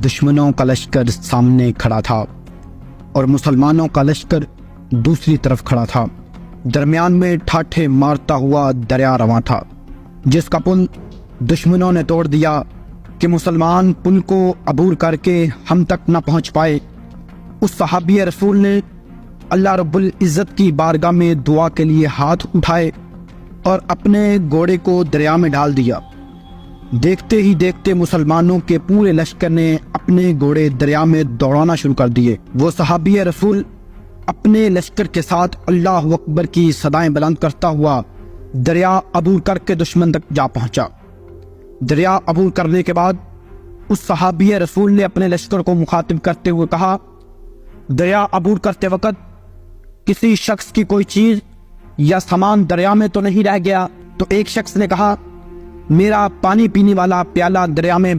دشمنوں کا لشکر سامنے کھڑا تھا اور مسلمانوں کا لشکر دوسری طرف کھڑا تھا۔ درمیان میں ٹھاٹھے مارتا ہوا دریا رواں تھا، جس کا پل دشمنوں نے توڑ دیا کہ مسلمان پل کو عبور کر کے ہم تک نہ پہنچ پائے۔ اس صحابی رسول نے اللہ رب العزت کی بارگاہ میں دعا کے لیے ہاتھ اٹھائے اور اپنے گھوڑے کو دریا میں ڈال دیا۔ دیکھتے ہی دیکھتے مسلمانوں کے پورے لشکر نے اپنے گھوڑے دریا میں دوڑانا شروع کر دیے۔ وہ صحابی رسول اپنے لشکر کے ساتھ اللہ اکبر کی صدائیں بلند کرتا ہوا دریا عبور کر کے دشمن تک جا پہنچا۔ دریا عبور کرنے کے بعد اس صحابی رسول نے اپنے لشکر کو مخاطب کرتے ہوئے کہا، دریا عبور کرتے وقت کسی شخص کی کوئی چیز یا سامان دریا میں تو نہیں رہ گیا؟ تو ایک شخص نے کہا، میرا پانی پینے والا پیالہ دریا میں